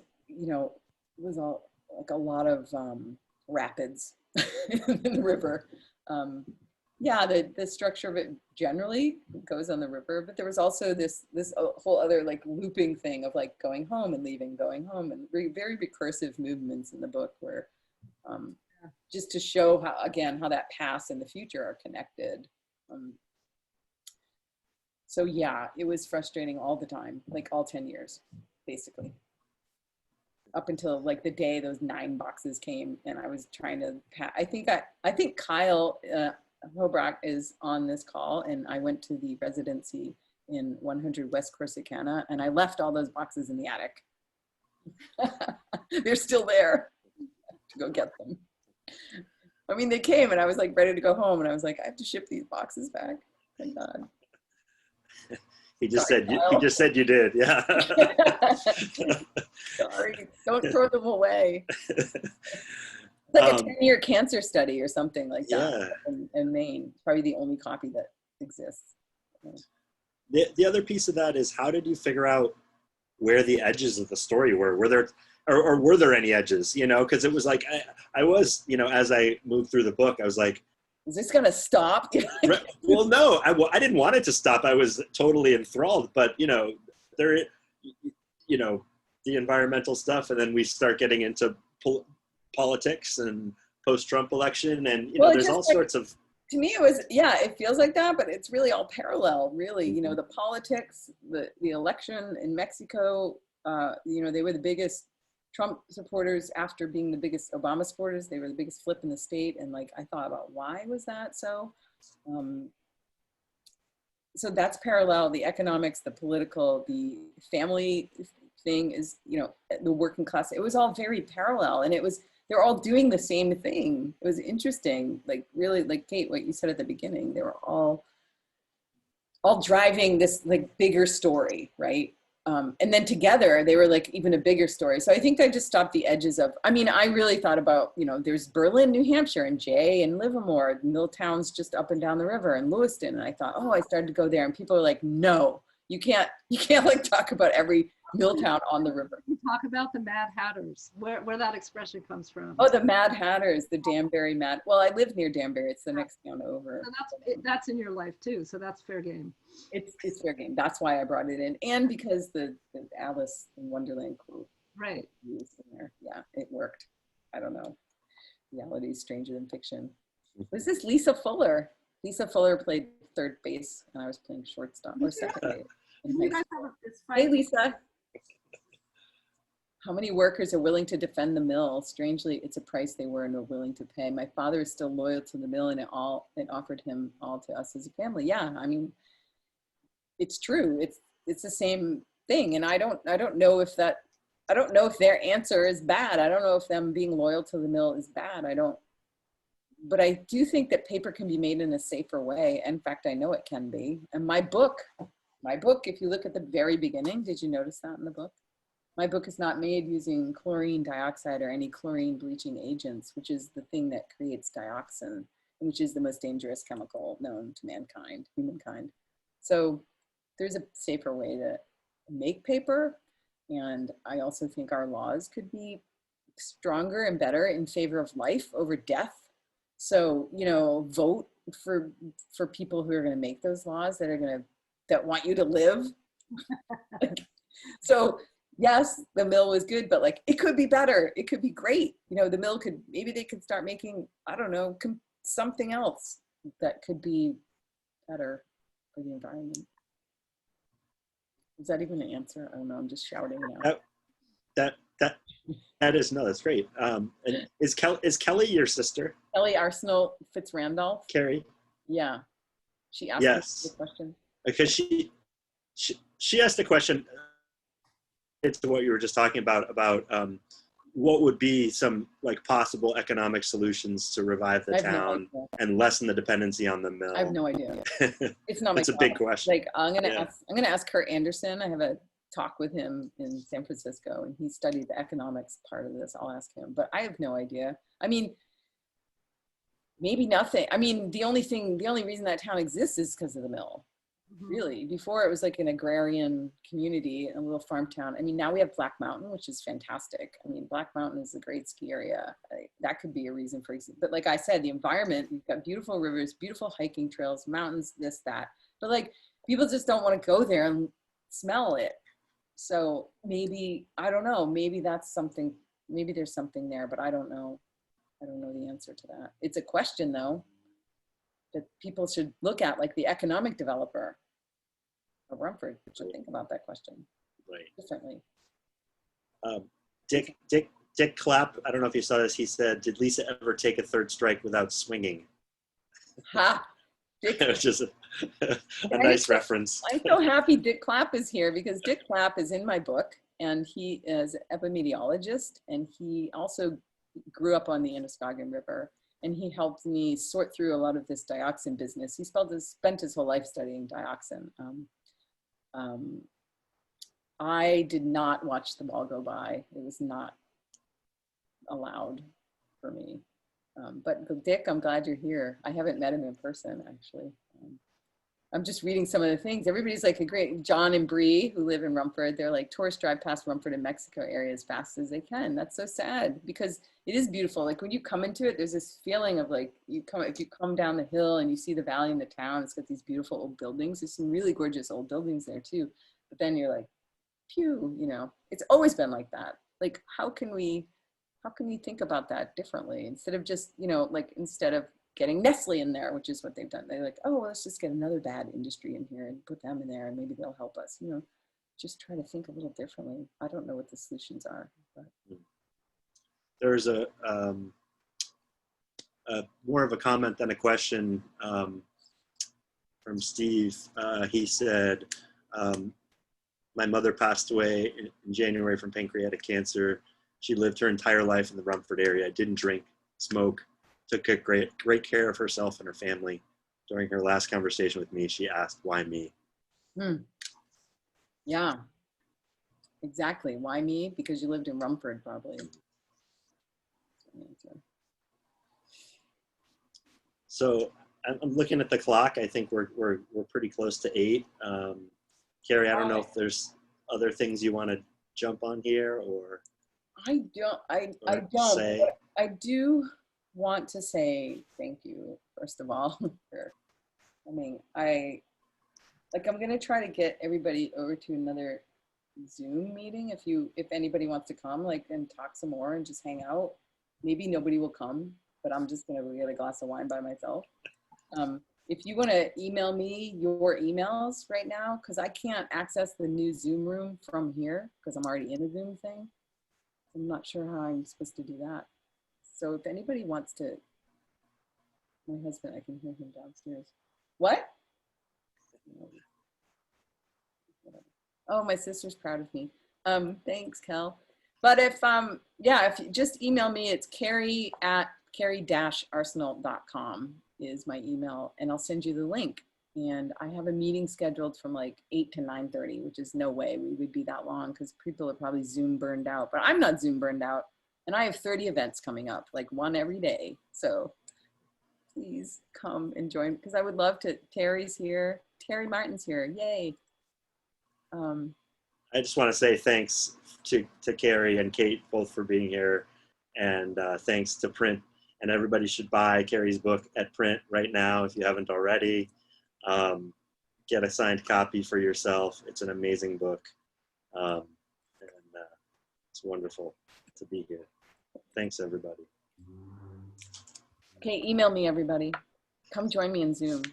lot of rapids in the river. Yeah, the structure of it generally goes on the river, but there was also this whole other like looping thing of like going home and leaving, going home, and very recursive movements in the book where just to show how that past and the future are connected. So yeah, it was frustrating all the time, like all 10 years, basically. Up until like the day those 9 boxes came and I was trying to, I think Kyle Hobrock is on this call, and I went to the residency in 100 West Corsicana and I left all those boxes in the attic. They're still there to go get them. I mean, they came and I was like ready to go home and I was like, I have to ship these boxes back. Thank God. He just said you did. Yeah. Sorry, don't throw them away. It's like a 10-year cancer study or something like that. Yeah. In Maine. It's probably the only copy that exists. The other piece of that is, how did you figure out where the edges of the story were? Were there, or were there any edges, you know? Because it was like, I was, you know, as I moved through the book, I was like, is this going to stop? Well, no, I didn't want it to stop. I was totally enthralled, but, you know, the environmental stuff, and then we start getting into politics and post-Trump election, and, you know, there's all sorts of... To me, it feels like that, but it's really all parallel, really. You know, the politics, the election in Mexico, you know, they were the biggest Trump supporters after being the biggest Obama supporters. They were the biggest flip in the state. And like, I thought about why was that so? So that's parallel. The economics, the political, the family thing is, you know, the working class. It was all very parallel, and they're all doing the same thing. It was interesting, like really, like Kate, what you said at the beginning, they were all driving this like bigger story, right? and then together they were like even a bigger story. So I think I just stopped the edges of, I mean, I really thought about, you know, there's Berlin, New Hampshire, and Jay and Livermore, mill towns just up and down the river, and Lewiston. And I thought, oh, I started to go there, and people are like, no, you can't like talk about every mill town on the river. You talk about the Mad Hatters, where that expression comes from. Oh, the Mad Hatters, the Danbury Mad. Well, I live near Danbury. It's the next town over. So that's in your life too. So that's fair game. It's fair game. That's why I brought it in, and because the Alice in Wonderland quote. Right. Used in there. Yeah, it worked. I don't know. Reality is stranger than fiction. Was this Lisa Fuller? Lisa Fuller played third base, and I was playing shortstop or second base. You guys have this fight. Hey, Lisa. How many workers are willing to defend the mill? Strangely, it's a price they were not willing to pay. My father is still loyal to the mill, and it offered him all to us as a family. Yeah, I mean, it's true. It's the same thing, and I don't know if their answer is bad. I don't know if them being loyal to the mill is bad. But I do think that paper can be made in a safer way. In fact, I know it can be. And my book, if you look at the very beginning, did you notice that in the book? My book is not made using chlorine dioxide or any chlorine bleaching agents, which is the thing that creates dioxin, which is the most dangerous chemical known to mankind, humankind. So there's a safer way to make paper. And I also think our laws could be stronger and better in favor of life over death. So, you know, vote for people who are going to make those laws that want you to live. So yes, the mill was good, but like, it could be better. It could be great. You know, the mill maybe they could start making, I don't know, something else that could be better for the environment. Is that even an answer? I don't know. I'm just shouting now. That is, no, that's great. And is Kelly your sister? Kerri Arsenault Fitzrandolph. Kerri? Yeah. She asked Yes. me the question. Because she asked a question. It's what you were just talking about what would be some like possible economic solutions to revive the town and lessen the dependency on the mill. I have no idea. It's not my It's a big question. Like I'm gonna ask Kurt Anderson. I have a talk with him in San Francisco, and he studied the economics part of this. I'll ask him, but I have no idea. I mean, maybe nothing. I mean, the only reason that town exists is because of the mill. Really, before it was like an agrarian community, a little farm town. I mean, now we have Black Mountain, which is fantastic. I mean, Black Mountain is a great ski area. That could be a reason for, but like I said, the environment, you've got beautiful rivers, beautiful hiking trails, mountains, this, that, but like people just don't want to go there and smell it. So maybe, I don't know, maybe that's something, maybe there's something there, but I don't know. I don't know the answer to that. It's a question though, that people should look at, like the economic developer of Rumford should think about that question differently. Dick Clapp, I don't know if you saw this, he said, did Lisa ever take a third strike without swinging? Ha! It was just a nice reference. I'm so happy Dick Clapp is here, because Dick Clapp is in my book, and he is an epidemiologist, and he also grew up on the Androscoggin River. And he helped me sort through a lot of this dioxin business. He spent his whole life studying dioxin. I did not watch the ball go by. It was not allowed for me. But Dick, I'm glad you're here. I haven't met him in person, actually. I'm just reading some of the things. Everybody's like a great, John and Bree, who live in Rumford, they're like, tourists drive past Rumford and Mexico area as fast as they can. That's so sad, because it is beautiful. Like when you come into it, there's this feeling of like, if you come down the hill and you see the valley and the town, it's got these beautiful old buildings. There's some really gorgeous old buildings there too. But then you're like, phew, you know, it's always been like that. Like, how can we think about that differently, instead of just, you know, like, instead of getting Nestle in there, which is what they've done. They're like, oh, well, let's just get another bad industry in here and put them in there and maybe they'll help us, you know, just try to think a little differently. I don't know what the solutions are. But. There's a more of a comment than a question from Steve. He said, my mother passed away in January from pancreatic cancer. She lived her entire life in the Rumford area, didn't drink, smoke, took great care of herself and her family. During her last conversation with me, she asked, why me? Yeah. Exactly. Why me? Because you lived in Rumford, probably. So I'm looking at the clock. I think we're pretty close to 8. Kerri, I don't know if there's other things you want to jump on here or. I don't. I don't. Say. I do want to say thank you first of all for coming. I'm gonna try to get everybody over to another Zoom meeting if anybody wants to come, like, and talk some more and just hang out. Maybe nobody will come, but I'm just gonna get a glass of wine by myself. If you want to email me your emails right now, because I can't access the new Zoom room from here because I'm already in a Zoom thing. I'm not sure how I'm supposed to do that. So if anybody wants to, my husband, I can hear him downstairs. What? Oh, my sister's proud of me. Thanks, Kel. But if you just email me, it's Kerri at Kerri-Arsenault.com is my email, and I'll send you the link. And I have a meeting scheduled from like 8 to 9:30, which is no way we would be that long because people are probably Zoom burned out, but I'm not Zoom burned out. And I have 30 events coming up, like one every day. So please come and join, because I would love to. Terry's here. Terry Martin's here. Yay. I just want to say thanks to Kerri and Kate both for being here, and thanks to Print. And everybody should buy Kerri's book at Print right now if you haven't already. Get a signed copy for yourself. It's an amazing book, and it's wonderful to be here. Thanks, everybody. Okay, email me, everybody. Come join me in Zoom.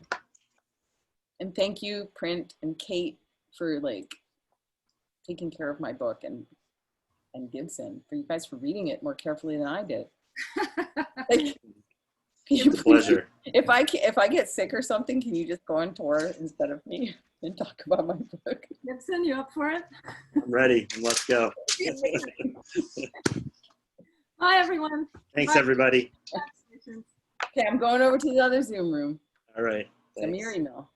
And thank you, Print and Kate, for like taking care of my book, and Gibson, for you guys for reading it more carefully than I did. Like, it's a pleasure. If I get sick or something, can you just go on tour instead of me and talk about my book? Gibson, you up for it? I'm ready. Let's go. Bye, everyone. Thanks, Bye. everybody. Okay, I'm going over to the other Zoom room. All right. Send me your email.